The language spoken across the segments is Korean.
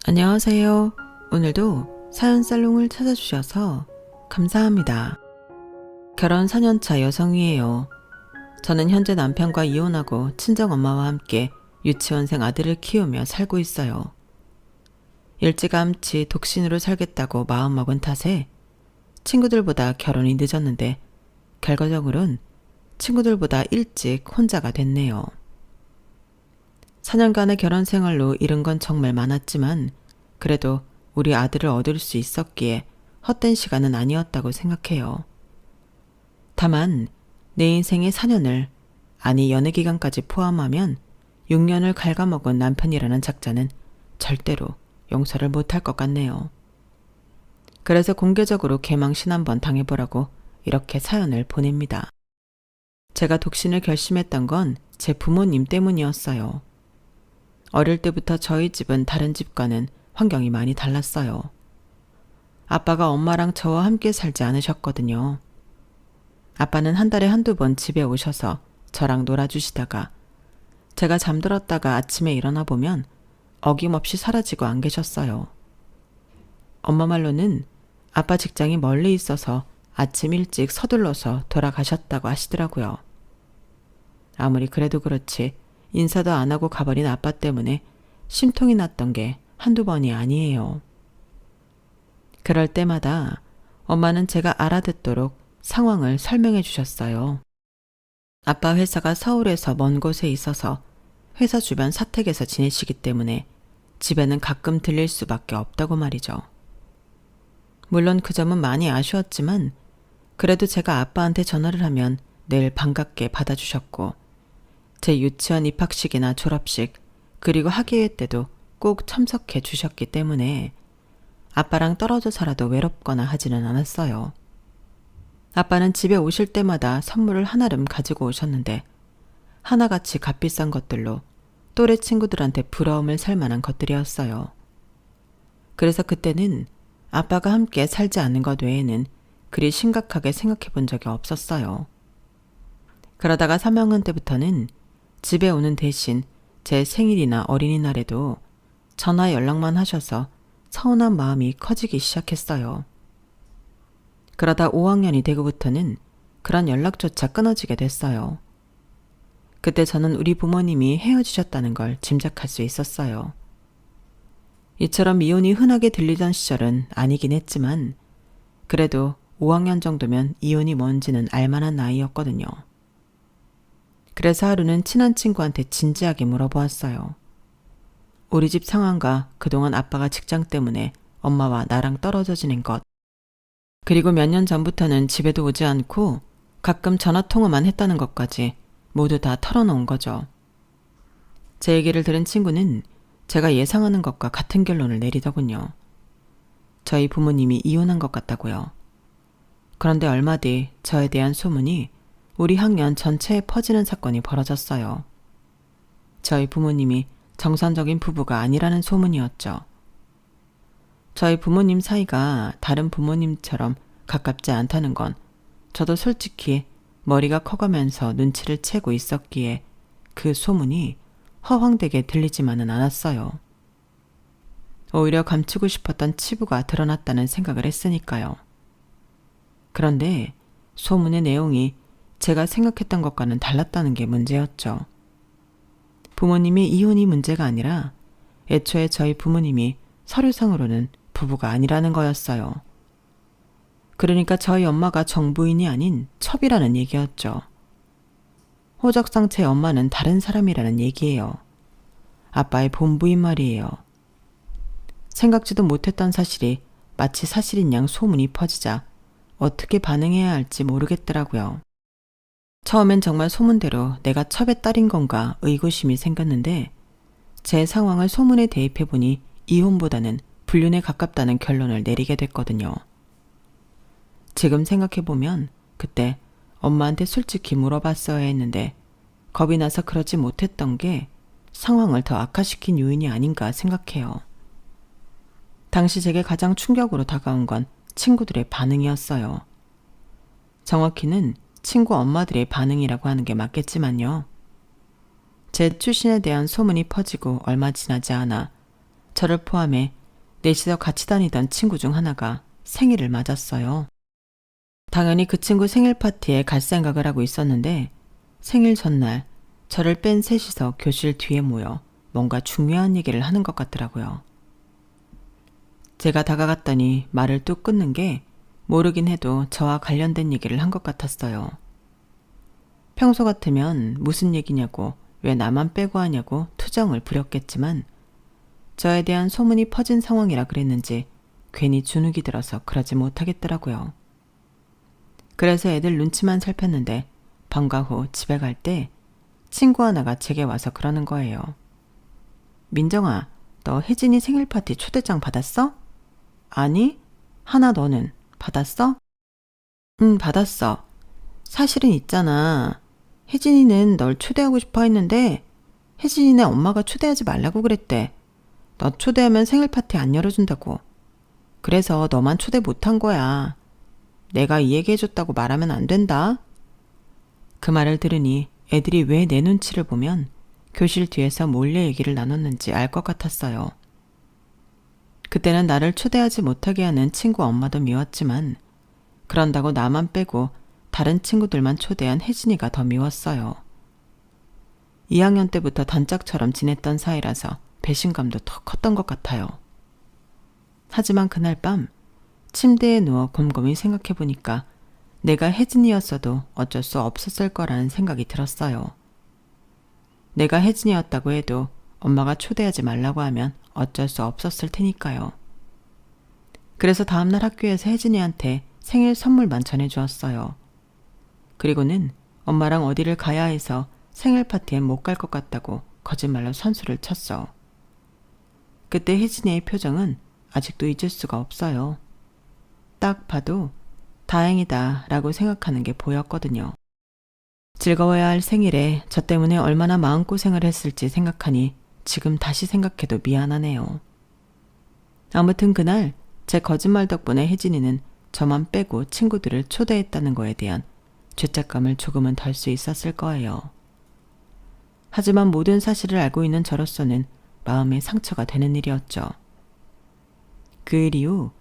안녕하세요. 오늘도 사연 살롱을 찾아주셔서 감사합니다. 결혼 4년차 여성이에요. 저는 현재 남편과 이혼하고 친정엄마와 함께 유치원생 아들을 키우며 살고 있어요. 일찌감치 독신으로 살겠다고 마음먹은 탓에 친구들보다 결혼이 늦었는데 결과적으론 친구들보다 일찍 혼자가 됐네요. 4년간의 결혼 생활로 잃은 건 정말 많았지만 그래도 우리 아들을 얻을 수 있었기에 헛된 시간은 아니었다고 생각해요. 다만 내 인생의 4년을, 아니 연애 기간까지 포함하면 6년을 갉아먹은 남편이라는 작자는 절대로 용서를 못할 것 같네요. 그래서 공개적으로 개망신 한번 당해보라고 이렇게 사연을 보냅니다. 제가 독신을 결심했던 건 제 부모님 때문이었어요. 어릴 때부터 저희 집은 다른 집과는 환경이 많이 달랐어요. 아빠가 엄마랑 저와 함께 살지 않으셨거든요. 아빠는 한 달에 한두 번 집에 오셔서 저랑 놀아주시다가 제가 잠들었다가 아침에 일어나 보면 어김없이 사라지고 안 계셨어요. 엄마 말로는 아빠 직장이 멀리 있어서 아침 일찍 서둘러서 돌아가셨다고 하시더라고요. 아무리 그래도 그렇지 인사도 안 하고 가버린 아빠 때문에 심통이 났던 게 한두 번이 아니에요. 그럴 때마다 엄마는 제가 알아듣도록 상황을 설명해 주셨어요. 아빠 회사가 서울에서 먼 곳에 있어서 회사 주변 사택에서 지내시기 때문에 집에는 가끔 들릴 수밖에 없다고 말이죠. 물론 그 점은 많이 아쉬웠지만 그래도 제가 아빠한테 전화를 하면 늘 반갑게 받아주셨고 제 유치원 입학식이나 졸업식 그리고 학예회 때도 꼭 참석해 주셨기 때문에 아빠랑 떨어져 살아도 외롭거나 하지는 않았어요. 아빠는 집에 오실 때마다 선물을 한아름 가지고 오셨는데 하나같이 값비싼 것들로 또래 친구들한테 부러움을 살 만한 것들이었어요. 그래서 그때는 아빠가 함께 살지 않는 것 외에는 그리 심각하게 생각해 본 적이 없었어요. 그러다가 3학년 때부터는 집에 오는 대신 제 생일이나 어린이날에도 전화 연락만 하셔서 서운한 마음이 커지기 시작했어요. 그러다 5학년이 되고부터는 그런 연락조차 끊어지게 됐어요. 그때 저는 우리 부모님이 헤어지셨다는 걸 짐작할 수 있었어요. 이처럼 이혼이 흔하게 들리던 시절은 아니긴 했지만 그래도 5학년 정도면 이혼이 뭔지는 알만한 나이였거든요. 그래서 하루는 친한 친구한테 진지하게 물어보았어요. 우리 집 상황과 그동안 아빠가 직장 때문에 엄마와 나랑 떨어져 지낸 것, 그리고 몇 년 전부터는 집에도 오지 않고 가끔 전화통화만 했다는 것까지 모두 다 털어놓은 거죠. 제 얘기를 들은 친구는 제가 예상하는 것과 같은 결론을 내리더군요. 저희 부모님이 이혼한 것 같다고요. 그런데 얼마 뒤 저에 대한 소문이 우리 학년 전체에 퍼지는 사건이 벌어졌어요. 저희 부모님이 정상적인 부부가 아니라는 소문이었죠. 저희 부모님 사이가 다른 부모님처럼 가깝지 않다는 건 저도 솔직히 머리가 커가면서 눈치를 채고 있었기에 그 소문이 허황되게 들리지만은 않았어요. 오히려 감추고 싶었던 치부가 드러났다는 생각을 했으니까요. 그런데 소문의 내용이 제가 생각했던 것과는 달랐다는 게 문제였죠. 부모님이 이혼이 문제가 아니라 애초에 저희 부모님이 서류상으로는 부부가 아니라는 거였어요. 그러니까 저희 엄마가 정부인이 아닌 첩이라는 얘기였죠. 호적상 제 엄마는 다른 사람이라는 얘기예요. 아빠의 본부인 말이에요. 생각지도 못했던 사실이 마치 사실인 양 소문이 퍼지자 어떻게 반응해야 할지 모르겠더라고요. 처음엔 정말 소문대로 내가 첩의 딸인 건가 의구심이 생겼는데 제 상황을 소문에 대입해보니 이혼보다는 불륜에 가깝다는 결론을 내리게 됐거든요. 지금 생각해보면 그때 엄마한테 솔직히 물어봤어야 했는데 겁이 나서 그러지 못했던 게 상황을 더 악화시킨 요인이 아닌가 생각해요. 당시 제게 가장 충격으로 다가온 건 친구들의 반응이었어요. 정확히는 친구 엄마들의 반응이라고 하는 게 맞겠지만요. 제 출신에 대한 소문이 퍼지고 얼마 지나지 않아 저를 포함해 넷이서 같이 다니던 친구 중 하나가 생일을 맞았어요. 당연히 그 친구 생일 파티에 갈 생각을 하고 있었는데 생일 전날 저를 뺀 셋이서 교실 뒤에 모여 뭔가 중요한 얘기를 하는 것 같더라고요. 제가 다가갔더니 말을 뚝 끊는 게 모르긴 해도 저와 관련된 얘기를 한 것 같았어요. 평소 같으면 무슨 얘기냐고 왜 나만 빼고 하냐고 투정을 부렸겠지만 저에 대한 소문이 퍼진 상황이라 그랬는지 괜히 주눅이 들어서 그러지 못하겠더라고요. 그래서 애들 눈치만 살폈는데 방과 후 집에 갈 때 친구 하나가 제게 와서 그러는 거예요. 민정아, 너 혜진이 생일 파티 초대장 받았어? 아니, 하나 너는 받았어? 응, 받았어. 사실은 있잖아. 혜진이는 널 초대하고 싶어 했는데 혜진이네 엄마가 초대하지 말라고 그랬대. 너 초대하면 생일 파티 안 열어준다고. 그래서 너만 초대 못한 거야. 내가 이 얘기 해줬다고 말하면 안 된다. 그 말을 들으니 애들이 왜 내 눈치를 보면 교실 뒤에서 몰래 얘기를 나눴는지 알 것 같았어요. 그때는 나를 초대하지 못하게 하는 친구 엄마도 미웠지만 그런다고 나만 빼고 다른 친구들만 초대한 혜진이가 더 미웠어요. 2학년 때부터 단짝처럼 지냈던 사이라서 배신감도 더 컸던 것 같아요. 하지만 그날 밤 침대에 누워 곰곰이 생각해보니까 내가 혜진이었어도 어쩔 수 없었을 거라는 생각이 들었어요. 내가 혜진이었다고 해도 엄마가 초대하지 말라고 하면 어쩔 수 없었을 테니까요. 그래서 다음날 학교에서 혜진이한테 생일 선물만 전해주었어요. 그리고는 엄마랑 어디를 가야 해서 생일 파티엔 못 갈 것 같다고 거짓말로 선수를 쳤어. 그때 혜진이의 표정은 아직도 잊을 수가 없어요. 딱 봐도 다행이다 라고 생각하는 게 보였거든요. 즐거워야 할 생일에 저 때문에 얼마나 마음고생을 했을지 생각하니 지금 다시 생각해도 미안하네요. 아무튼 그날 제 거짓말 덕분에 혜진이는 저만 빼고 친구들을 초대했다는 거에 대한 죄책감을 조금은 덜 수 있었을 거예요. 하지만 모든 사실을 알고 있는 저로서는 마음에 상처가 되는 일이었죠. 그 일 이후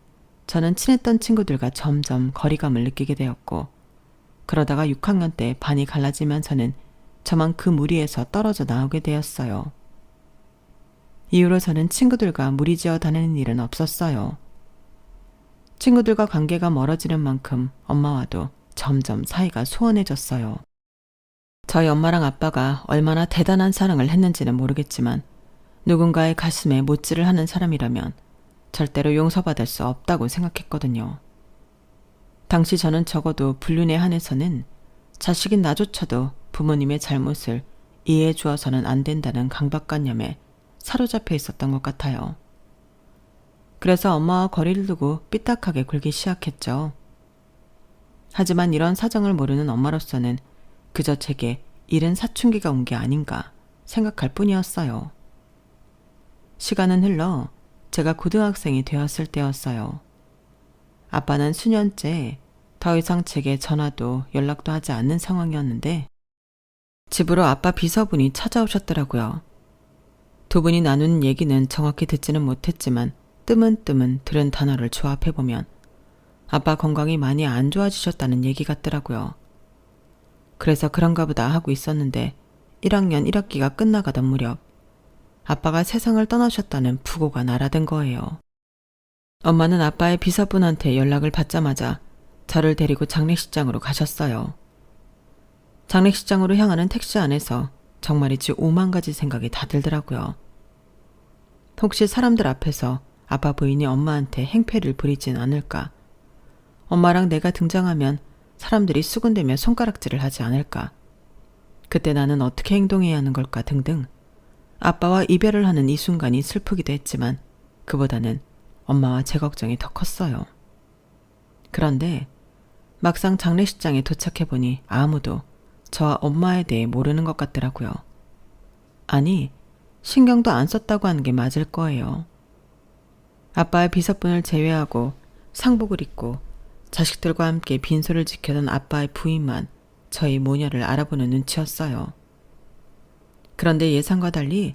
저는 친했던 친구들과 점점 거리감을 느끼게 되었고 그러다가 6학년 때 반이 갈라지면서는 저만 그 무리에서 떨어져 나오게 되었어요. 이후로 저는 친구들과 무리지어 다니는 일은 없었어요. 친구들과 관계가 멀어지는 만큼 엄마와도 점점 사이가 소원해졌어요. 저희 엄마랑 아빠가 얼마나 대단한 사랑을 했는지는 모르겠지만 누군가의 가슴에 못질을 하는 사람이라면 절대로 용서받을 수 없다고 생각했거든요. 당시 저는 적어도 불륜에 한해서는 자식인 나조차도 부모님의 잘못을 이해해 주어서는 안 된다는 강박관념에 사로잡혀 있었던 것 같아요. 그래서 엄마와 거리를 두고 삐딱하게 굴기 시작했죠. 하지만 이런 사정을 모르는 엄마로서는 그저 제게 이른 사춘기가 온 게 아닌가 생각할 뿐이었어요. 시간은 흘러 제가 고등학생이 되었을 때였어요. 아빠는 수년째 더 이상 제게 전화도 연락도 하지 않는 상황이었는데 집으로 아빠 비서분이 찾아오셨더라고요. 두 분이 나누는 얘기는 정확히 듣지는 못했지만 뜨문뜨문 들은 단어를 조합해보면 아빠 건강이 많이 안 좋아지셨다는 얘기 같더라고요. 그래서 그런가 보다 하고 있었는데 1학년 1학기가 끝나가던 무렵 아빠가 세상을 떠나셨다는 부고가 날아든 거예요. 엄마는 아빠의 비서분한테 연락을 받자마자 저를 데리고 장례식장으로 가셨어요. 장례식장으로 향하는 택시 안에서 정말이지 오만 가지 생각이 다 들더라고요. 혹시 사람들 앞에서 아빠 부인이 엄마한테 행패를 부리진 않을까? 엄마랑 내가 등장하면 사람들이 수군대며 손가락질을 하지 않을까? 그때 나는 어떻게 행동해야 하는 걸까 등등 아빠와 이별을 하는 이 순간이 슬프기도 했지만 그보다는 엄마와 제 걱정이 더 컸어요. 그런데 막상 장례식장에 도착해보니 아무도 저와 엄마에 대해 모르는 것 같더라고요. 아니, 신경도 안 썼다고 하는 게 맞을 거예요. 아빠의 비서분을 제외하고 상복을 입고 자식들과 함께 빈소를 지켜던 아빠의 부인만 저희 모녀를 알아보는 눈치였어요. 그런데 예상과 달리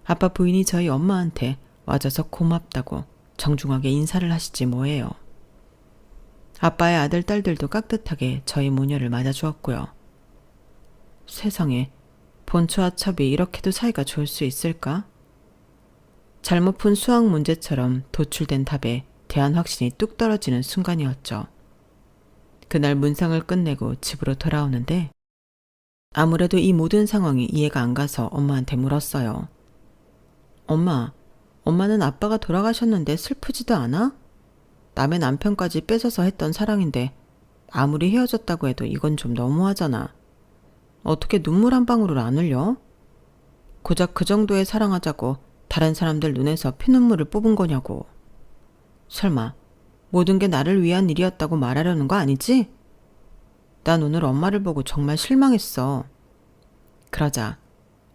아빠 부인이 저희 엄마한테 와줘서 고맙다고 정중하게 인사를 하시지 뭐예요. 아빠의 아들, 딸들도 깍듯하게 저희 모녀를 맞아주었고요. 세상에, 본초와 첩이 이렇게도 사이가 좋을 수 있을까? 잘못 푼 수학 문제처럼 도출된 답에 대한 확신이 뚝 떨어지는 순간이었죠. 그날 문상을 끝내고 집으로 돌아오는데 아무래도 이 모든 상황이 이해가 안 가서 엄마한테 물었어요. 엄마는 아빠가 돌아가셨는데 슬프지도 않아? 남의 남편까지 뺏어서 했던 사랑인데 아무리 헤어졌다고 해도 이건 좀 너무하잖아. 어떻게 눈물 한 방울을 안 흘려? 고작 그 정도의 사랑하자고 다른 사람들 눈에서 피눈물을 뽑은 거냐고. 설마 모든 게 나를 위한 일이었다고 말하려는 거 아니지? 난 오늘 엄마를 보고 정말 실망했어. 그러자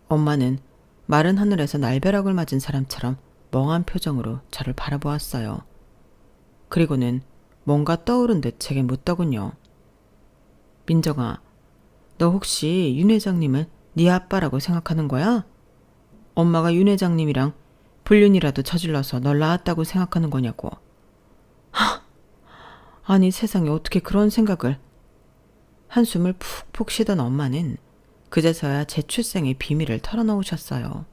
엄마는 마른 하늘에서 날벼락을 맞은 사람처럼 멍한 표정으로 저를 바라보았어요. 그리고는 뭔가 떠오른 듯 제게 묻더군요. 민정아, 너 혹시 윤 회장님을 네 아빠라고 생각하는 거야? 엄마가 윤 회장님이랑 불륜이라도 저질러서 널 낳았다고 생각하는 거냐고. 아니 세상에 어떻게 그런 생각을. 한숨을 푹푹 쉬던 엄마는 그제서야 제 출생의 비밀을 털어놓으셨어요.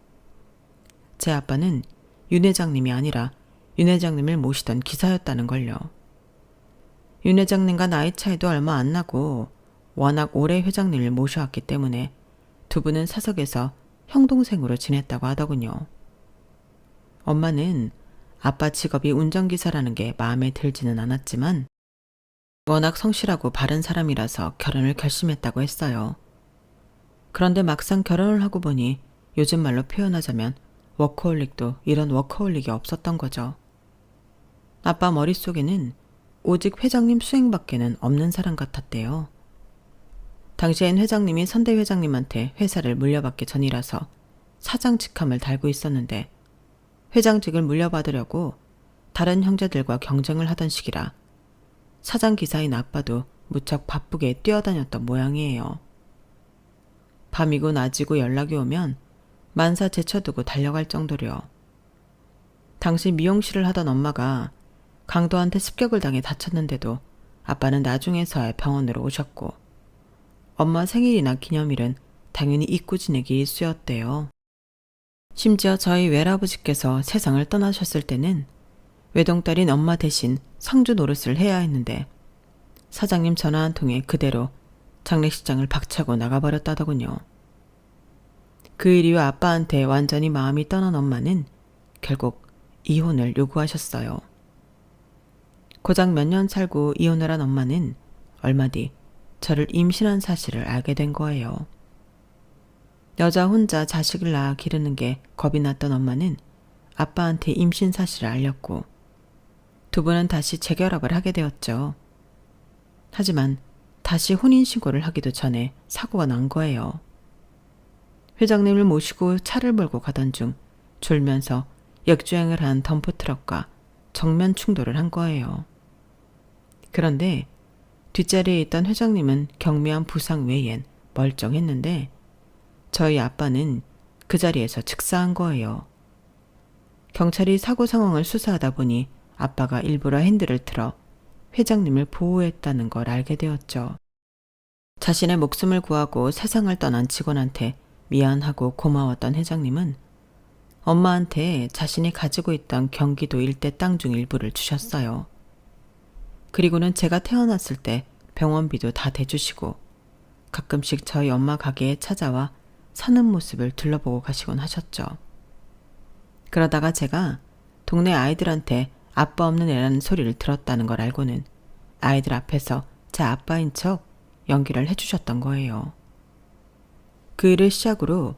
제 아빠는 윤 회장님이 아니라 윤 회장님을 모시던 기사였다는 걸요. 윤 회장님과 나이 차이도 얼마 안 나고 워낙 오래 회장님을 모셔왔기 때문에 두 분은 사석에서 형동생으로 지냈다고 하더군요. 엄마는 아빠 직업이 운전기사라는 게 마음에 들지는 않았지만 워낙 성실하고 바른 사람이라서 결혼을 결심했다고 했어요. 그런데 막상 결혼을 하고 보니 요즘 말로 표현하자면 워커홀릭도 이런 워커홀릭이 없었던 거죠. 아빠 머릿속에는 오직 회장님 수행밖에는 없는 사람 같았대요. 당시엔 회장님이 선대 회장님한테 회사를 물려받기 전이라서 사장 직함을 달고 있었는데 회장직을 물려받으려고 다른 형제들과 경쟁을 하던 시기라 사장 기사인 아빠도 무척 바쁘게 뛰어다녔던 모양이에요. 밤이고 낮이고 연락이 오면 만사 제쳐두고 달려갈 정도로요. 당시 미용실을 하던 엄마가 강도한테 습격을 당해 다쳤는데도 아빠는 나중에서야 병원으로 오셨고 엄마 생일이나 기념일은 당연히 잊고 지내기 일쑤였대요. 심지어 저희 외할아버지께서 세상을 떠나셨을 때는 외동딸인 엄마 대신 상주 노릇을 해야 했는데 사장님 전화 한 통에 그대로 장례식장을 박차고 나가버렸다더군요. 그 일이후 아빠한테 완전히 마음이 떠난 엄마는 결국 이혼을 요구하셨어요. 고작 몇 년 살고 이혼을 한 엄마는 얼마 뒤 저를 임신한 사실을 알게 된 거예요. 여자 혼자 자식을 낳아 기르는 게 겁이 났던 엄마는 아빠한테 임신 사실을 알렸고 두 분은 다시 재결합을 하게 되었죠. 하지만 다시 혼인신고를 하기도 전에 사고가 난 거예요. 회장님을 모시고 차를 몰고 가던 중 졸면서 역주행을 한 덤프트럭과 정면 충돌을 한 거예요. 그런데 뒷자리에 있던 회장님은 경미한 부상 외엔 멀쩡했는데 저희 아빠는 그 자리에서 즉사한 거예요. 경찰이 사고 상황을 수사하다 보니 아빠가 일부러 핸들을 틀어 회장님을 보호했다는 걸 알게 되었죠. 자신의 목숨을 구하고 세상을 떠난 직원한테 미안하고 고마웠던 회장님은 엄마한테 자신이 가지고 있던 경기도 일대 땅 중 일부를 주셨어요. 그리고는 제가 태어났을 때 병원비도 다 대주시고 가끔씩 저희 엄마 가게에 찾아와 사는 모습을 둘러보고 가시곤 하셨죠. 그러다가 제가 동네 아이들한테 아빠 없는 애라는 소리를 들었다는 걸 알고는 아이들 앞에서 제 아빠인 척 연기를 해주셨던 거예요. 그 일을 시작으로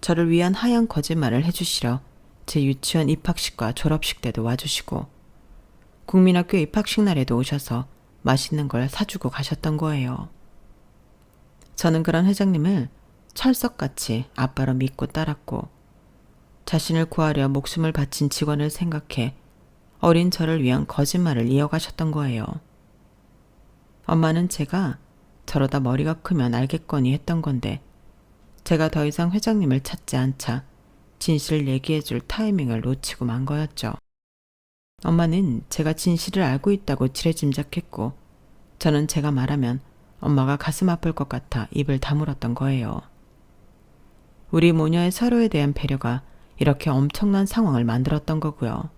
저를 위한 하얀 거짓말을 해주시러 제 유치원 입학식과 졸업식 때도 와주시고 국민학교 입학식 날에도 오셔서 맛있는 걸 사주고 가셨던 거예요. 저는 그런 회장님을 철석같이 아빠로 믿고 따랐고 자신을 구하려 목숨을 바친 직원을 생각해 어린 저를 위한 거짓말을 이어가셨던 거예요. 엄마는 제가 저러다 머리가 크면 알겠거니 했던 건데 제가 더 이상 회장님을 찾지 않자 진실을 얘기해줄 타이밍을 놓치고 만 거였죠. 엄마는 제가 진실을 알고 있다고 지레짐작했고 저는 제가 말하면 엄마가 가슴 아플 것 같아 입을 다물었던 거예요. 우리 모녀의 서로에 대한 배려가 이렇게 엄청난 상황을 만들었던 거고요.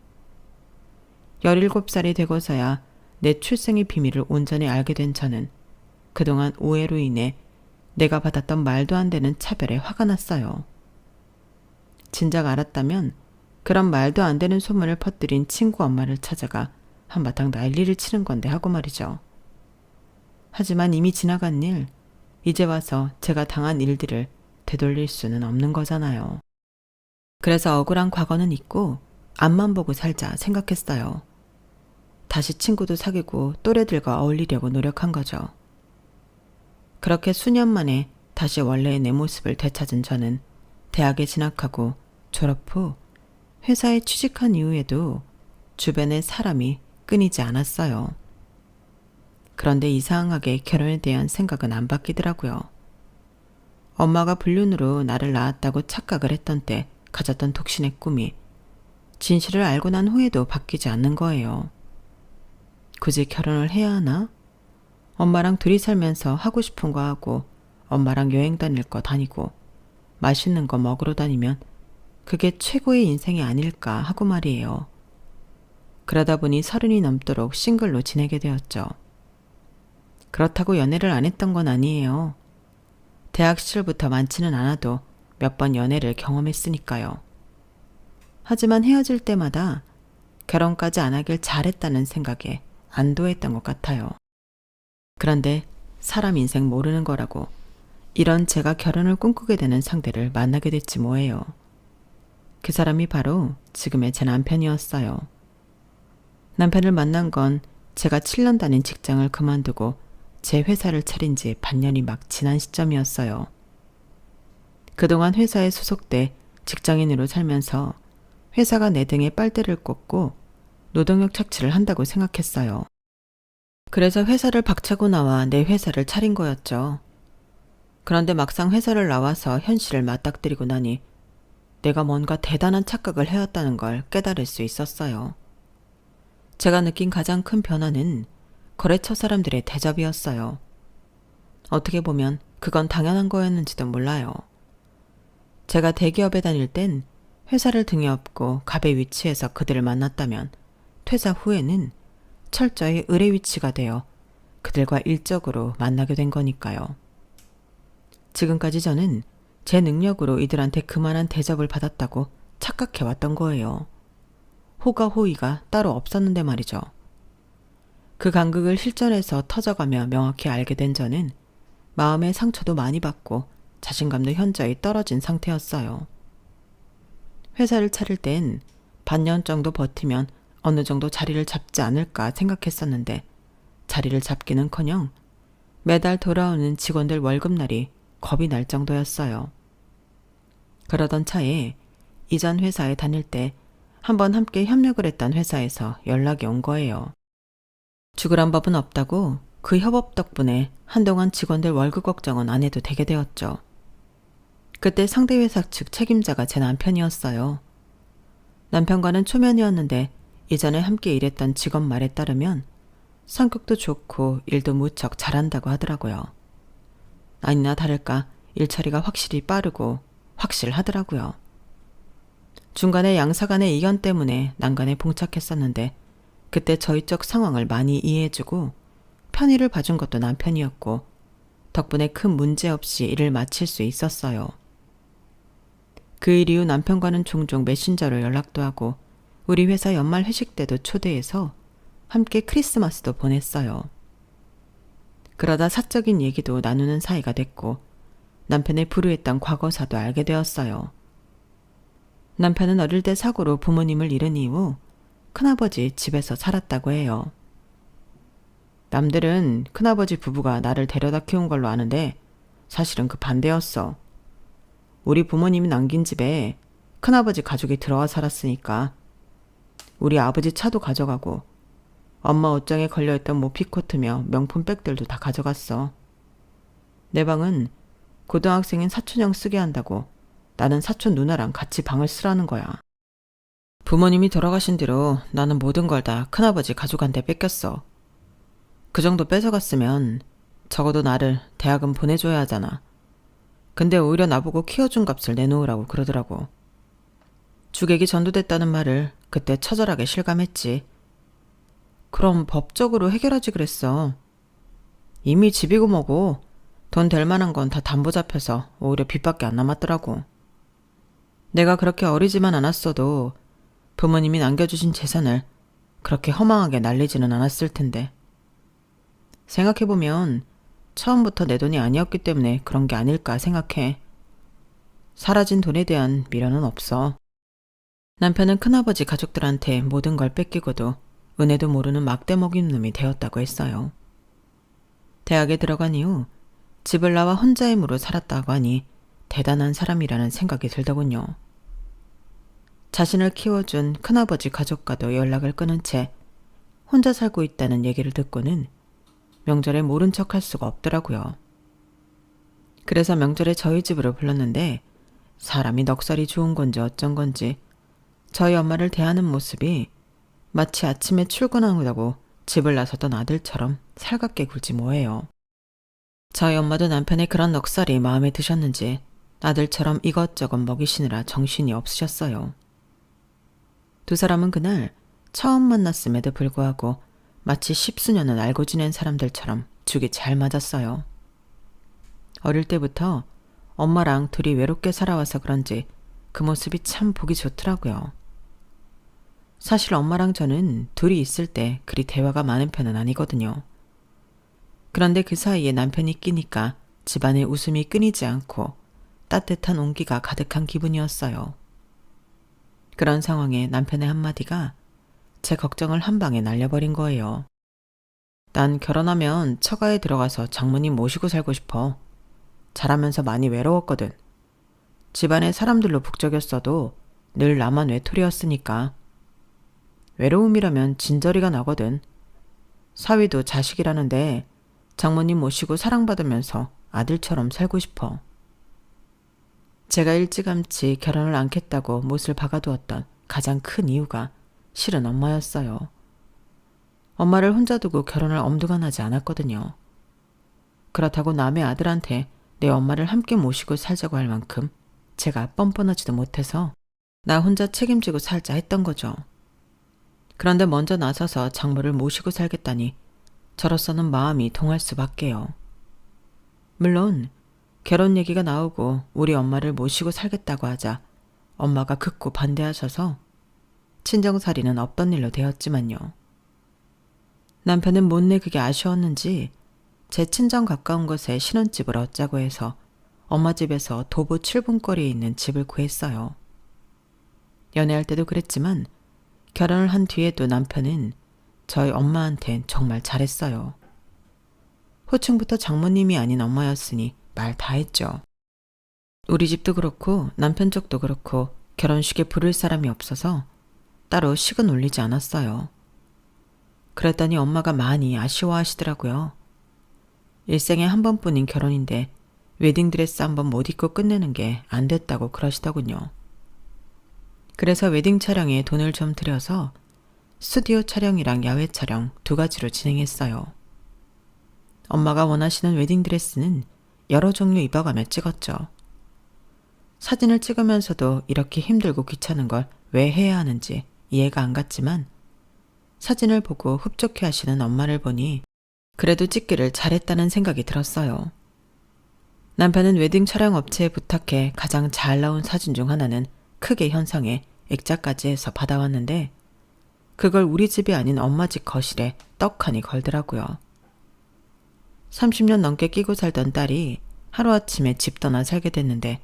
17살이 되고서야 내 출생의 비밀을 온전히 알게 된 저는 그동안 오해로 인해 내가 받았던 말도 안 되는 차별에 화가 났어요. 진작 알았다면 그런 말도 안 되는 소문을 퍼뜨린 친구 엄마를 찾아가 한바탕 난리를 치는 건데 하고 말이죠. 하지만 이미 지나간 일, 이제 와서 제가 당한 일들을 되돌릴 수는 없는 거잖아요. 그래서 억울한 과거는 잊고 앞만 보고 살자 생각했어요. 다시 친구도 사귀고 또래들과 어울리려고 노력한 거죠. 그렇게 수년 만에 다시 원래의 내 모습을 되찾은 저는 대학에 진학하고 졸업 후 회사에 취직한 이후에도 주변에 사람이 끊이지 않았어요. 그런데 이상하게 결혼에 대한 생각은 안 바뀌더라고요. 엄마가 불륜으로 나를 낳았다고 착각을 했던 때 가졌던 독신의 꿈이 진실을 알고 난 후에도 바뀌지 않는 거예요. 굳이 결혼을 해야 하나? 엄마랑 둘이 살면서 하고 싶은 거 하고 엄마랑 여행 다닐 거 다니고 맛있는 거 먹으러 다니면 그게 최고의 인생이 아닐까 하고 말이에요. 그러다 보니 30이 넘도록 싱글로 지내게 되었죠. 그렇다고 연애를 안 했던 건 아니에요. 대학 시절부터 많지는 않아도 몇 번 연애를 경험했으니까요. 하지만 헤어질 때마다 결혼까지 안 하길 잘했다는 생각에 안도했던 것 같아요. 그런데 사람 인생 모르는 거라고 이런 제가 결혼을 꿈꾸게 되는 상대를 만나게 됐지 뭐예요. 그 사람이 바로 지금의 제 남편이었어요. 남편을 만난 건 제가 7년 다닌 직장을 그만두고 제 회사를 차린 지 반년이 막 지난 시점이었어요. 그동안 회사에 소속돼 직장인으로 살면서 회사가 내 등에 빨대를 꽂고 노동력 착취를 한다고 생각했어요. 그래서 회사를 박차고 나와 내 회사를 차린 거였죠. 그런데 막상 회사를 나와서 현실을 맞닥뜨리고 나니 내가 뭔가 대단한 착각을 해왔다는 걸 깨달을 수 있었어요. 제가 느낀 가장 큰 변화는 거래처 사람들의 대접이었어요. 어떻게 보면 그건 당연한 거였는지도 몰라요. 제가 대기업에 다닐 땐 회사를 등에 업고 갑의 위치에서 그들을 만났다면 퇴사 후에는 철저히 을의 위치가 되어 그들과 일적으로 만나게 된 거니까요. 지금까지 저는 제 능력으로 이들한테 그만한 대접을 받았다고 착각해왔던 거예요. 호가 호의가 따로 없었는데 말이죠. 그 간극을 실전에서 터져가며 명확히 알게 된 저는 마음의 상처도 많이 받고 자신감도 현저히 떨어진 상태였어요. 회사를 차릴 땐 반년 정도 버티면 어느 정도 자리를 잡지 않을까 생각했었는데 자리를 잡기는커녕 매달 돌아오는 직원들 월급날이 겁이 날 정도였어요. 그러던 차에 이전 회사에 다닐 때 한번 함께 협력을 했던 회사에서 연락이 온 거예요. 죽으란 법은 없다고 그 협업 덕분에 한동안 직원들 월급 걱정은 안 해도 되게 되었죠. 그때 상대 회사 측 책임자가 제 남편이었어요. 남편과는 초면이었는데 이전에 함께 일했던 직원 말에 따르면 성격도 좋고 일도 무척 잘한다고 하더라고요. 아니나 다를까 일 처리가 확실히 빠르고 확실하더라고요. 중간에 양사 간의 이견 때문에 난간에 봉착했었는데 그때 저희 쪽 상황을 많이 이해해주고 편의를 봐준 것도 남편이었고 덕분에 큰 문제 없이 일을 마칠 수 있었어요. 그 일 이후 남편과는 종종 메신저로 연락도 하고 우리 회사 연말 회식 때도 초대해서 함께 크리스마스도 보냈어요. 그러다 사적인 얘기도 나누는 사이가 됐고 남편의 불우했던 과거사도 알게 되었어요. 남편은 어릴 때 사고로 부모님을 잃은 이후 큰아버지 집에서 살았다고 해요. 남들은 큰아버지 부부가 나를 데려다 키운 걸로 아는데 사실은 그 반대였어. 우리 부모님이 남긴 집에 큰아버지 가족이 들어와 살았으니까 우리 아버지 차도 가져가고 엄마 옷장에 걸려있던 모피코트며 명품 백들도 다 가져갔어. 내 방은 고등학생인 사촌형 쓰게 한다고 나는 사촌 누나랑 같이 방을 쓰라는 거야. 부모님이 돌아가신 뒤로 나는 모든 걸 다 큰아버지 가족한테 뺏겼어. 그 정도 뺏어갔으면 적어도 나를 대학은 보내줘야 하잖아. 근데 오히려 나보고 키워준 값을 내놓으라고 그러더라고. 주객이 전도됐다는 말을 그때 처절하게 실감했지. 그럼 법적으로 해결하지 그랬어. 이미 집이고 뭐고 돈 될 만한 건 다 담보 잡혀서 오히려 빚밖에 안 남았더라고. 내가 그렇게 어리지만 않았어도 부모님이 남겨주신 재산을 그렇게 허망하게 날리지는 않았을 텐데. 생각해보면 처음부터 내 돈이 아니었기 때문에 그런 게 아닐까 생각해. 사라진 돈에 대한 미련은 없어. 남편은 큰아버지 가족들한테 모든 걸 뺏기고도 은혜도 모르는 막대 먹인 놈이 되었다고 했어요. 대학에 들어간 이후 집을 나와 혼자 힘으로 살았다고 하니 대단한 사람이라는 생각이 들더군요. 자신을 키워준 큰아버지 가족과도 연락을 끊은 채 혼자 살고 있다는 얘기를 듣고는 명절에 모른 척할 수가 없더라고요. 그래서 명절에 저희 집으로 불렀는데 사람이 넉살이 좋은 건지 어쩐 건지 저희 엄마를 대하는 모습이 마치 아침에 출근하려고 집을 나서던 아들처럼 살갑게 굴지 뭐예요. 저희 엄마도 남편의 그런 넉살이 마음에 드셨는지 아들처럼 이것저것 먹이시느라 정신이 없으셨어요. 두 사람은 그날 처음 만났음에도 불구하고 마치 십수년은 알고 지낸 사람들처럼 죽이 잘 맞았어요. 어릴 때부터 엄마랑 둘이 외롭게 살아와서 그런지 그 모습이 참 보기 좋더라고요. 사실 엄마랑 저는 둘이 있을 때 그리 대화가 많은 편은 아니거든요. 그런데 그 사이에 남편이 끼니까 집안에 웃음이 끊이지 않고 따뜻한 온기가 가득한 기분이었어요. 그런 상황에 남편의 한마디가 제 걱정을 한 방에 날려버린 거예요. 난 결혼하면 처가에 들어가서 장모님 모시고 살고 싶어. 자라면서 많이 외로웠거든. 집안의 사람들로 북적였어도 늘 나만 외톨이였으니까. 외로움이라면 진저리가 나거든. 사위도 자식이라는데 장모님 모시고 사랑받으면서 아들처럼 살고 싶어. 제가 일찌감치 결혼을 않겠다고 못을 박아두었던 가장 큰 이유가 실은 엄마였어요. 엄마를 혼자 두고 결혼을 엄두가 나지 않았거든요. 그렇다고 남의 아들한테 내 엄마를 함께 모시고 살자고 할 만큼 제가 뻔뻔하지도 못해서 나 혼자 책임지고 살자 했던 거죠. 그런데 먼저 나서서 장모를 모시고 살겠다니 저로서는 마음이 동할 수밖에요. 물론 결혼 얘기가 나오고 우리 엄마를 모시고 살겠다고 하자 엄마가 극구 반대하셔서 친정살이는 없던 일로 되었지만요. 남편은 못내 그게 아쉬웠는지 제 친정 가까운 곳에 신혼집을 얻자고 해서 엄마 집에서 도보 7분 거리에 있는 집을 구했어요. 연애할 때도 그랬지만 결혼을 한 뒤에도 남편은 저희 엄마한텐 정말 잘했어요. 호칭부터 장모님이 아닌 엄마였으니 말 다 했죠. 우리 집도 그렇고 남편 쪽도 그렇고 결혼식에 부를 사람이 없어서 따로 식은 올리지 않았어요. 그랬더니 엄마가 많이 아쉬워하시더라고요. 일생에 한 번뿐인 결혼인데 웨딩드레스 한 번 못 입고 끝내는 게 안 됐다고 그러시더군요. 그래서 웨딩 촬영에 돈을 좀 들여서 스튜디오 촬영이랑 야외 촬영 두 가지로 진행했어요. 엄마가 원하시는 웨딩드레스는 여러 종류 입어가며 찍었죠. 사진을 찍으면서도 이렇게 힘들고 귀찮은 걸 왜 해야 하는지 이해가 안 갔지만 사진을 보고 흡족해 하시는 엄마를 보니 그래도 찍기를 잘했다는 생각이 들었어요. 남편은 웨딩 촬영 업체에 부탁해 가장 잘 나온 사진 중 하나는 크게 현상해 액자까지 해서 받아왔는데 그걸 우리 집이 아닌 엄마 집 거실에 떡하니 걸더라고요. 30년 넘게 끼고 살던 딸이 하루아침에 집 떠나 살게 됐는데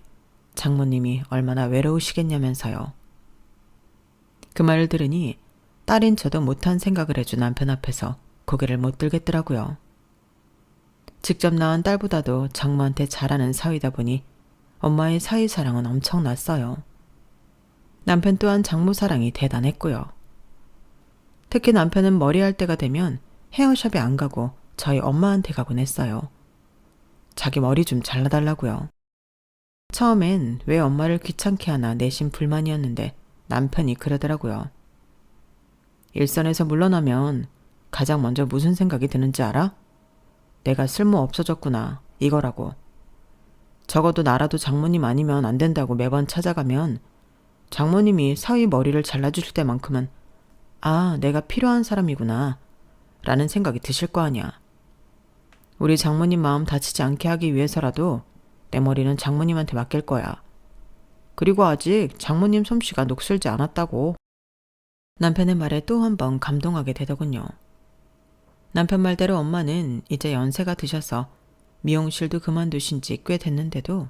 장모님이 얼마나 외로우시겠냐면서요. 그 말을 들으니 딸인 저도 못한 생각을 해준 남편 앞에서 고개를 못 들겠더라고요. 직접 낳은 딸보다도 장모한테 잘하는 사위다 보니 엄마의 사위 사랑은 엄청났어요. 남편 또한 장모 사랑이 대단했고요. 특히 남편은 머리할 때가 되면 헤어샵에 안 가고 저희 엄마한테 가곤 했어요. 자기 머리 좀 잘라달라고요. 처음엔 왜 엄마를 귀찮게 하나 내심 불만이었는데 남편이 그러더라고요. 일선에서 물러나면 가장 먼저 무슨 생각이 드는지 알아? 내가 쓸모 없어졌구나, 이거라고. 적어도 나라도 장모님 아니면 안 된다고 매번 찾아가면 장모님이 사위 머리를 잘라주실 때만큼은 아, 내가 필요한 사람이구나 라는 생각이 드실 거 아니야. 우리 장모님 마음 다치지 않게 하기 위해서라도 내 머리는 장모님한테 맡길 거야. 그리고 아직 장모님 솜씨가 녹슬지 않았다고. 남편의 말에 또 한 번 감동하게 되더군요. 남편 말대로 엄마는 이제 연세가 드셔서 미용실도 그만두신 지 꽤 됐는데도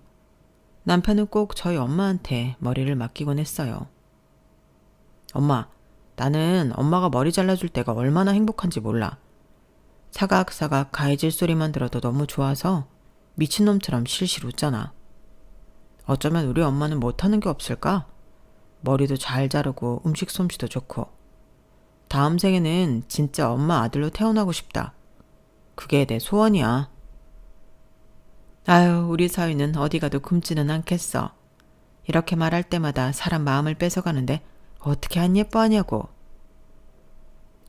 남편은 꼭 저희 엄마한테 머리를 맡기곤 했어요. 엄마, 나는 엄마가 머리 잘라줄 때가 얼마나 행복한지 몰라. 사각사각 가해질 소리만 들어도 너무 좋아서 미친놈처럼 실실 웃잖아. 어쩌면 우리 엄마는 못하는 게 없을까? 머리도 잘 자르고 음식 솜씨도 좋고. 다음 생에는 진짜 엄마 아들로 태어나고 싶다. 그게 내 소원이야. 아유, 우리 사위는 어디 가도 굶지는 않겠어. 이렇게 말할 때마다 사람 마음을 뺏어가는데 어떻게 안 예뻐하냐고.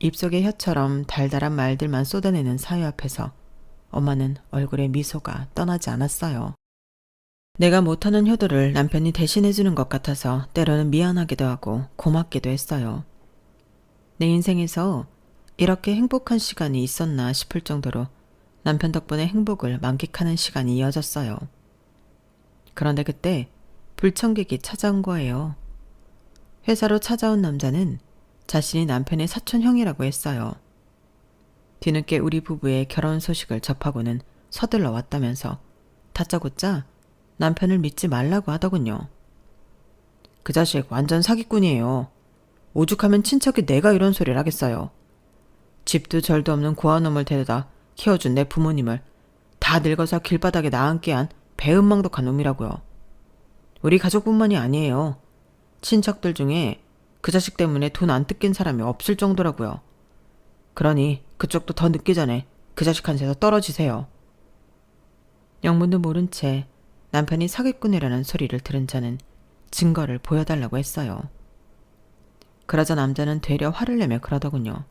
입속의 혀처럼 달달한 말들만 쏟아내는 사위 앞에서 엄마는 얼굴에 미소가 떠나지 않았어요. 내가 못하는 효도를 남편이 대신해주는 것 같아서 때로는 미안하기도 하고 고맙기도 했어요. 내 인생에서 이렇게 행복한 시간이 있었나 싶을 정도로 남편 덕분에 행복을 만끽하는 시간이 이어졌어요. 그런데 그때 불청객이 찾아온 거예요. 회사로 찾아온 남자는 자신이 남편의 사촌형이라고 했어요. 뒤늦게 우리 부부의 결혼 소식을 접하고는 서둘러 왔다면서 다짜고짜 남편을 믿지 말라고 하더군요. 그 자식 완전 사기꾼이에요. 오죽하면 친척이 내가 이런 소리를 하겠어요. 집도 절도 없는 고아놈을 데려다 키워준 내 부모님을 다 늙어서 길바닥에 나앉게 한 배은망덕한 놈이라고요. 우리 가족뿐만이 아니에요. 친척들 중에 그 자식 때문에 돈 안 뜯긴 사람이 없을 정도라고요. 그러니 그쪽도 더 늦기 전에 그 자식 한테서 떨어지세요. 영문도 모른 채 남편이 사기꾼이라는 소리를 들은 자는 증거를 보여달라고 했어요. 그러자 남자는 되려 화를 내며 그러더군요.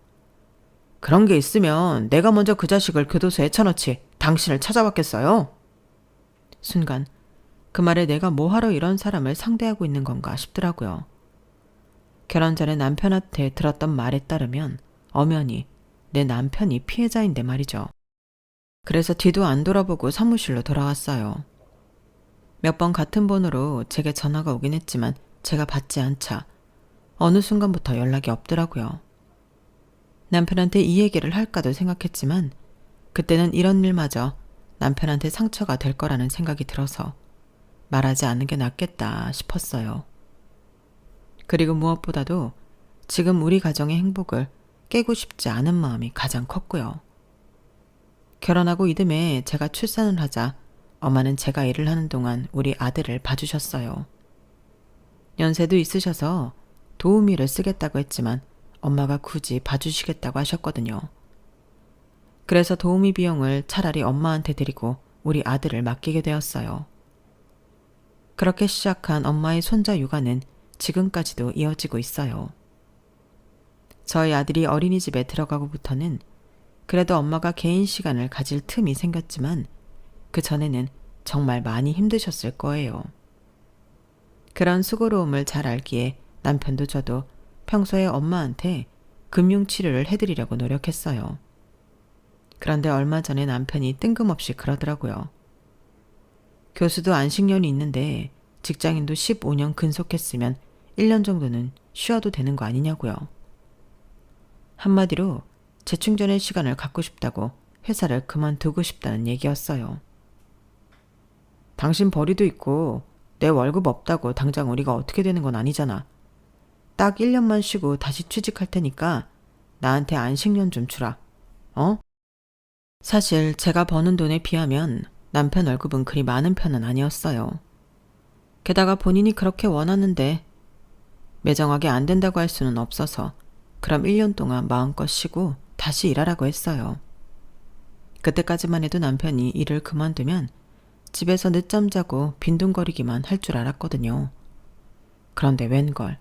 그런 게 있으면 내가 먼저 그 자식을 교도소에 쳐넣지 당신을 찾아왔겠어요? 순간 그 말에 내가 뭐하러 이런 사람을 상대하고 있는 건가 싶더라고요. 결혼 전에 남편한테 들었던 말에 따르면 엄연히 내 남편이 피해자인데 말이죠. 그래서 뒤도 안 돌아보고 사무실로 돌아왔어요. 몇 번 같은 번호로 제게 전화가 오긴 했지만 제가 받지 않자 어느 순간부터 연락이 없더라고요. 남편한테 이 얘기를 할까도 생각했지만 그때는 이런 일마저 남편한테 상처가 될 거라는 생각이 들어서 말하지 않는 게 낫겠다 싶었어요. 그리고 무엇보다도 지금 우리 가정의 행복을 깨고 싶지 않은 마음이 가장 컸고요. 결혼하고 이듬해 제가 출산을 하자 엄마는 제가 일을 하는 동안 우리 아들을 봐주셨어요. 연세도 있으셔서 도우미를 쓰겠다고 했지만 엄마가 굳이 봐주시겠다고 하셨거든요. 그래서 도우미 비용을 차라리 엄마한테 드리고 우리 아들을 맡기게 되었어요. 그렇게 시작한 엄마의 손자 육아는 지금까지도 이어지고 있어요. 저희 아들이 어린이집에 들어가고부터는 그래도 엄마가 개인 시간을 가질 틈이 생겼지만 그 전에는 정말 많이 힘드셨을 거예요. 그런 수고로움을 잘 알기에 남편도 저도 평소에 엄마한테 금융치료를 해드리려고 노력했어요. 그런데 얼마 전에 남편이 뜬금없이 그러더라고요. 교수도 안식년이 있는데 직장인도 15년 근속했으면 1년 정도는 쉬어도 되는 거 아니냐고요. 한마디로 재충전의 시간을 갖고 싶다고 회사를 그만두고 싶다는 얘기였어요. 당신 벌이도 있고 내 월급 없다고 당장 우리가 어떻게 되는 건 아니잖아. 딱 1년만 쉬고 다시 취직할 테니까 나한테 안식년 좀 주라. 어? 사실 제가 버는 돈에 비하면 남편 월급은 그리 많은 편은 아니었어요. 게다가 본인이 그렇게 원하는데 매정하게 안 된다고 할 수는 없어서 그럼 1년 동안 마음껏 쉬고 다시 일하라고 했어요. 그때까지만 해도 남편이 일을 그만두면 집에서 늦잠 자고 빈둥거리기만 할 줄 알았거든요. 그런데 웬걸.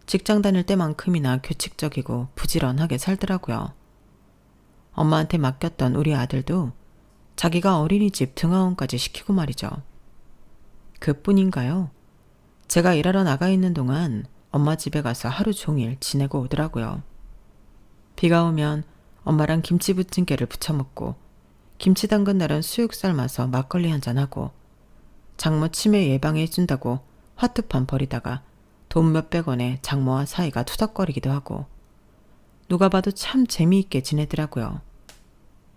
직장 다닐 때만큼이나 규칙적이고 부지런하게 살더라고요. 엄마한테 맡겼던 우리 아들도 자기가 어린이집 등하원까지 시키고 말이죠. 그뿐인가요? 제가 일하러 나가 있는 동안 엄마 집에 가서 하루 종일 지내고 오더라고요. 비가 오면 엄마랑 김치 부침개를 부쳐 먹고, 김치 담근 날은 수육 삶아서 막걸리 한잔하고, 장모 치매 예방해 준다고 화투판 벌이다가 돈 몇백 원에 장모와 사이가 투닥거리기도 하고, 누가 봐도 참 재미있게 지내더라고요.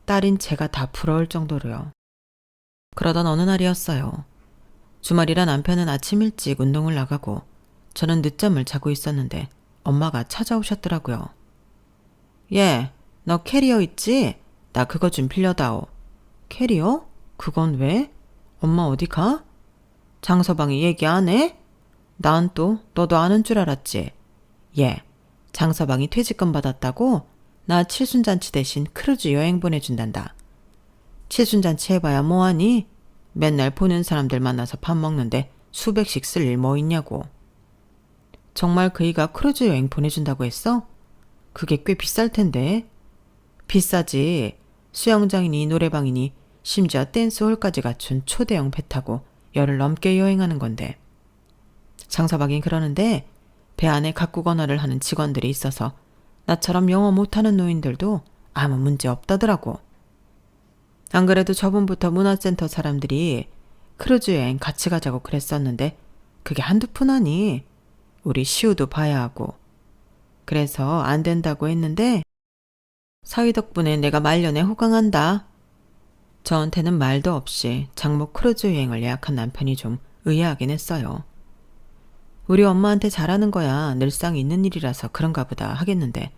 딸인 제가 다 부러울 정도로요. 그러던 어느 날이었어요. 주말이라 남편은 아침 일찍 운동을 나가고 저는 늦잠을 자고 있었는데 엄마가 찾아오셨더라고요. 얘, 너 캐리어 있지? 나 그거 좀 빌려다오. 캐리어? 그건 왜? 엄마 어디 가? 장서방이 얘기 안 해? 난 또 너도 아는 줄 알았지. 얘, 장서방이 퇴직금 받았다고? 나 칠순잔치 대신 크루즈 여행 보내준단다. 칠순잔치 해봐야 뭐하니? 맨날 보는 사람들 만나서 밥 먹는데 수백씩 쓸 일 뭐 있냐고. 정말 그이가 크루즈 여행 보내준다고 했어? 그게 꽤 비쌀 텐데. 비싸지. 수영장이니 노래방이니 심지어 댄스홀까지 갖춘 초대형 배 타고 열흘 넘게 여행하는 건데. 장서방이 그러는데 배 안에 각국 언어를 하는 직원들이 있어서 나처럼 영어 못하는 노인들도 아무 문제 없다더라고. 안 그래도 저번부터 문화센터 사람들이 크루즈 여행 같이 가자고 그랬었는데 그게 한두 푼 아니. 우리 시우도 봐야 하고. 그래서 안 된다고 했는데 사위 덕분에 내가 말년에 호강한다. 저한테는 말도 없이 장모 크루즈 여행을 예약한 남편이 좀 의아하긴 했어요. 우리 엄마한테 잘하는 거야 늘상 있는 일이라서 그런가 보다 하겠는데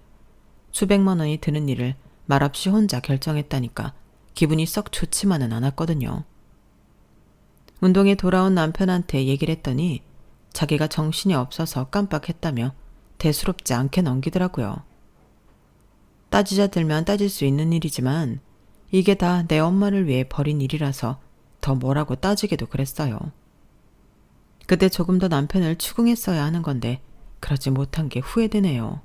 수백만 원이 드는 일을 말없이 혼자 결정했다니까 기분이 썩 좋지만은 않았거든요. 운동에 돌아온 남편한테 얘기를 했더니 자기가 정신이 없어서 깜빡했다며 대수롭지 않게 넘기더라고요. 따지자 들면 따질 수 있는 일이지만 이게 다 내 엄마를 위해 벌인 일이라서 더 뭐라고 따지게도 그랬어요. 그때 조금 더 남편을 추궁했어야 하는 건데 그러지 못한 게 후회되네요.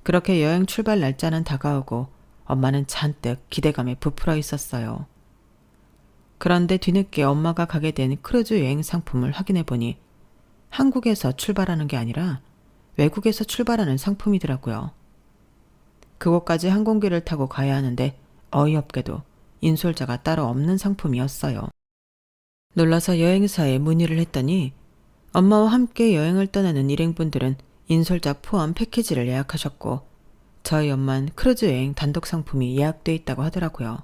그렇게 여행 출발 날짜는 다가오고 엄마는 잔뜩 기대감에 부풀어 있었어요. 그런데 뒤늦게 엄마가 가게 된 크루즈 여행 상품을 확인해 보니 한국에서 출발하는 게 아니라 외국에서 출발하는 상품이더라고요. 그곳까지 항공기를 타고 가야 하는데 어이없게도 인솔자가 따로 없는 상품이었어요. 놀라서 여행사에 문의를 했더니 엄마와 함께 여행을 떠나는 일행분들은 인솔자 포함 패키지를 예약하셨고 저희 엄만 크루즈 여행 단독 상품이 예약돼 있다고 하더라고요.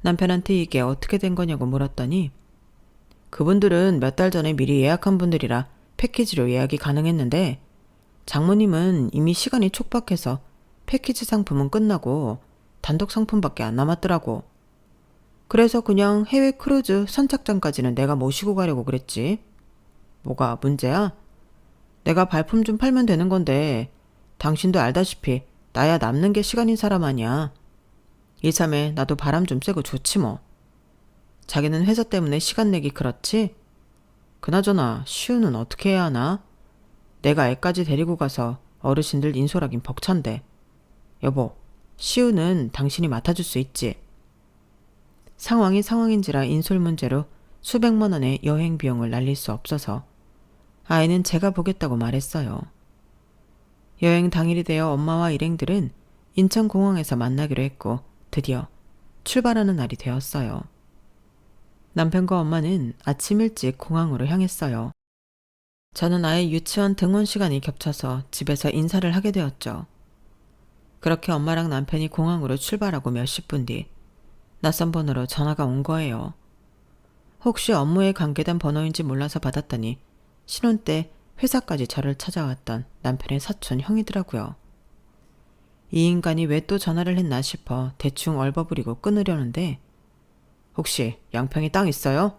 남편한테 이게 어떻게 된 거냐고 물었더니 그분들은 몇 달 전에 미리 예약한 분들이라 패키지로 예약이 가능했는데 장모님은 이미 시간이 촉박해서 패키지 상품은 끝나고 단독 상품밖에 안 남았더라고. 그래서 그냥 해외 크루즈 선착장까지는 내가 모시고 가려고 그랬지. 뭐가 문제야? 내가 발품 좀 팔면 되는 건데 당신도 알다시피 나야 남는 게 시간인 사람 아니야. 이참에 나도 바람 좀 쐬고 좋지 뭐. 자기는 회사 때문에 시간 내기 그렇지? 그나저나 시우는 어떻게 해야 하나? 내가 애까지 데리고 가서 어르신들 인솔하긴 벅찬데. 여보, 시우는 당신이 맡아줄 수 있지? 상황이 상황인지라 인솔 문제로 수백만 원의 여행 비용을 날릴 수 없어서 아이는 제가 보겠다고 말했어요. 여행 당일이 되어 엄마와 일행들은 인천공항에서 만나기로 했고 드디어 출발하는 날이 되었어요. 남편과 엄마는 아침 일찍 공항으로 향했어요. 저는 아예 유치원 등원 시간이 겹쳐서 집에서 인사를 하게 되었죠. 그렇게 엄마랑 남편이 공항으로 출발하고 몇십 분 뒤 낯선 번호로 전화가 온 거예요. 혹시 업무에 관계된 번호인지 몰라서 받았더니 신혼 때 회사까지 저를 찾아왔던 남편의 사촌 형이더라고요. 이 인간이 왜 또 전화를 했나 싶어 대충 얼버무리고 끊으려는데 혹시 양평에 땅 있어요?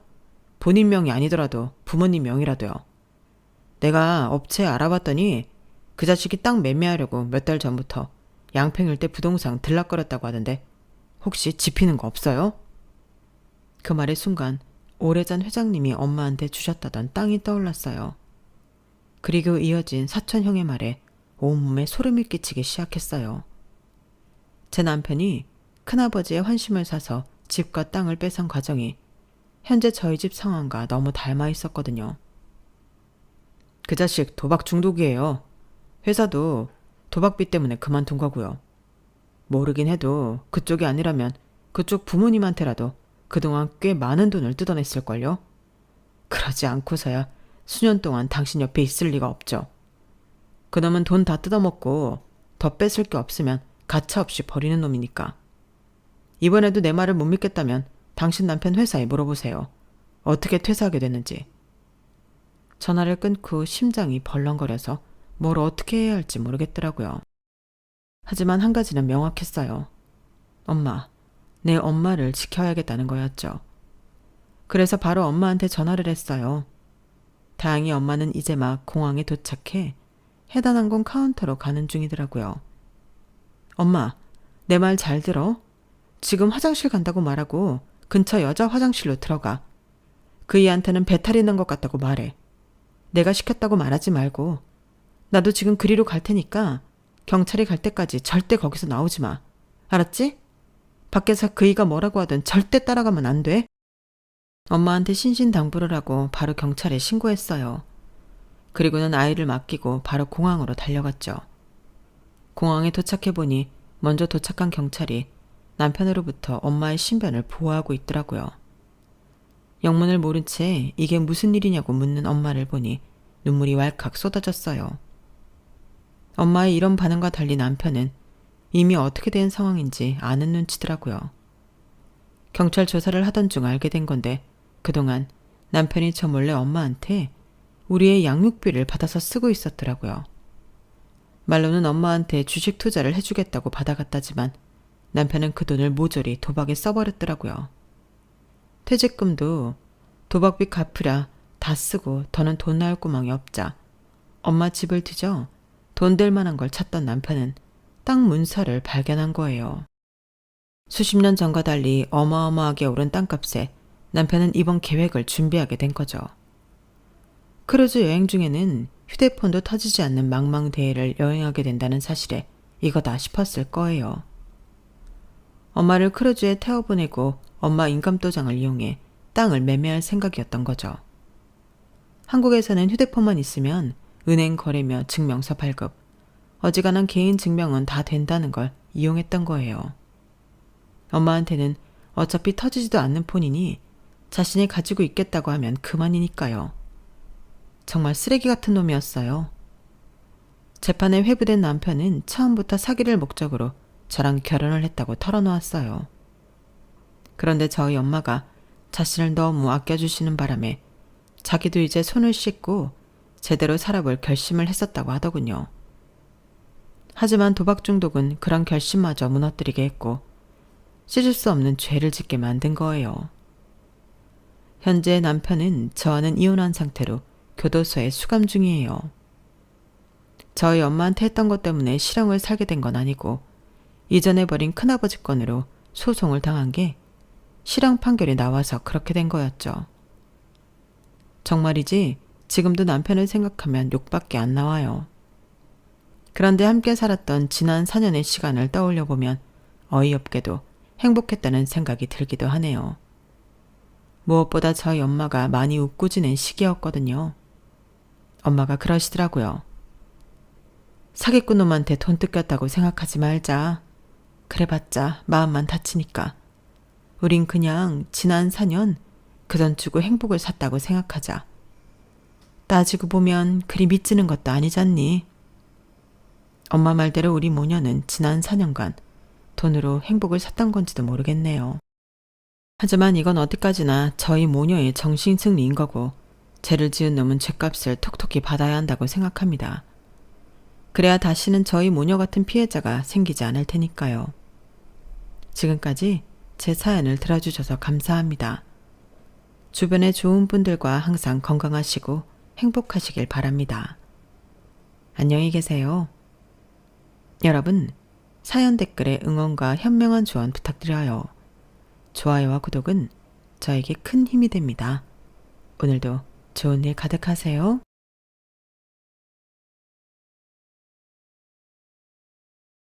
본인 명이 아니더라도 부모님 명이라도요. 내가 업체 알아봤더니 그 자식이 땅 매매하려고 몇 달 전부터 양평 일대 부동산 들락거렸다고 하던데 혹시 집히는 거 없어요? 그 말의 순간 오래전 회장님이 엄마한테 주셨다던 땅이 떠올랐어요. 그리고 이어진 사촌 형의 말에 온몸에 소름이 끼치기 시작했어요. 제 남편이 큰아버지의 환심을 사서 집과 땅을 뺏은 과정이 현재 저희 집 상황과 너무 닮아 있었거든요. 그 자식 도박 중독이에요. 회사도 도박비 때문에 그만둔 거고요. 모르긴 해도 그쪽이 아니라면 그쪽 부모님한테라도 그동안 꽤 많은 돈을 뜯어냈을걸요. 그러지 않고서야 수년 동안 당신 옆에 있을 리가 없죠. 그놈은 돈 다 뜯어먹고 더 뺏을 게 없으면 가차없이 버리는 놈이니까. 이번에도 내 말을 못 믿겠다면 당신 남편 회사에 물어보세요. 어떻게 퇴사하게 됐는지. 전화를 끊고 심장이 벌렁거려서 뭘 어떻게 해야 할지 모르겠더라고요. 하지만 한 가지는 명확했어요. 엄마, 내 엄마를 지켜야겠다는 거였죠. 그래서 바로 엄마한테 전화를 했어요. 다행히 엄마는 이제 막 공항에 도착해 해단항공 카운터로 가는 중이더라고요. 엄마, 내 말 잘 들어? 지금 화장실 간다고 말하고 근처 여자 화장실로 들어가. 그 애한테는 배탈이 난 것 같다고 말해. 내가 시켰다고 말하지 말고. 나도 지금 그리로 갈 테니까 경찰이 갈 때까지 절대 거기서 나오지 마. 알았지? 밖에서 그 애가 뭐라고 하든 절대 따라가면 안 돼. 엄마한테 신신당부를 하고 바로 경찰에 신고했어요. 그리고는 아이를 맡기고 바로 공항으로 달려갔죠. 공항에 도착해보니 먼저 도착한 경찰이 남편으로부터 엄마의 신변을 보호하고 있더라고요. 영문을 모른 채 이게 무슨 일이냐고 묻는 엄마를 보니 눈물이 왈칵 쏟아졌어요. 엄마의 이런 반응과 달리 남편은 이미 어떻게 된 상황인지 아는 눈치더라고요. 경찰 조사를 하던 중 알게 된 건데 그동안 남편이 저 몰래 엄마한테 우리의 양육비를 받아서 쓰고 있었더라고요. 말로는 엄마한테 주식 투자를 해주겠다고 받아갔다지만 남편은 그 돈을 모조리 도박에 써버렸더라고요. 퇴직금도 도박비 갚으랴 다 쓰고 더는 돈 나올 구멍이 없자 엄마 집을 뒤져 돈 될 만한 걸 찾던 남편은 땅 문서를 발견한 거예요. 수십 년 전과 달리 어마어마하게 오른 땅값에 남편은 이번 계획을 준비하게 된 거죠. 크루즈 여행 중에는 휴대폰도 터지지 않는 망망대해를 여행하게 된다는 사실에 이거다 싶었을 거예요. 엄마를 크루즈에 태워보내고 엄마 인감도장을 이용해 땅을 매매할 생각이었던 거죠. 한국에서는 휴대폰만 있으면 은행 거래며 증명서 발급, 어지간한 개인 증명은 다 된다는 걸 이용했던 거예요. 엄마한테는 어차피 터지지도 않는 폰이니 자신이 가지고 있겠다고 하면 그만이니까요. 정말 쓰레기 같은 놈이었어요. 재판에 회부된 남편은 처음부터 사기를 목적으로 저랑 결혼을 했다고 털어놓았어요. 그런데 저희 엄마가 자신을 너무 아껴주시는 바람에 자기도 이제 손을 씻고 제대로 살아볼 결심을 했었다고 하더군요. 하지만 도박 중독은 그런 결심마저 무너뜨리게 했고 씻을 수 없는 죄를 짓게 만든 거예요. 현재 남편은 저와는 이혼한 상태로 교도소에 수감 중이에요. 저희 엄마한테 했던 것 때문에 실형을 살게 된 건 아니고 이전에 버린 큰아버지 건으로 소송을 당한 게 실형 판결이 나와서 그렇게 된 거였죠. 정말이지 지금도 남편을 생각하면 욕밖에 안 나와요. 그런데 함께 살았던 지난 4년의 시간을 떠올려 보면 어이없게도 행복했다는 생각이 들기도 하네요. 무엇보다 저희 엄마가 많이 웃고 지낸 시기였거든요. 엄마가 그러시더라고요. 사기꾼 놈한테 돈 뜯겼다고 생각하지 말자. 그래봤자 마음만 다치니까. 우린 그냥 지난 4년 그 돈 주고 행복을 샀다고 생각하자. 따지고 보면 그리 미치는 것도 아니잖니. 엄마 말대로 우리 모녀는 지난 4년간 돈으로 행복을 샀던 건지도 모르겠네요. 하지만 이건 어디까지나 저희 모녀의 정신 승리인 거고 죄를 지은 놈은 죗값을 톡톡히 받아야 한다고 생각합니다. 그래야 다시는 저희 모녀 같은 피해자가 생기지 않을 테니까요. 지금까지 제 사연을 들어주셔서 감사합니다. 주변에 좋은 분들과 항상 건강하시고 행복하시길 바랍니다. 안녕히 계세요. 여러분, 사연 댓글에 응원과 현명한 조언 부탁드려요. 좋아요와 구독은 저에게 큰 힘이 됩니다. 오늘도 좋은 일 가득하세요.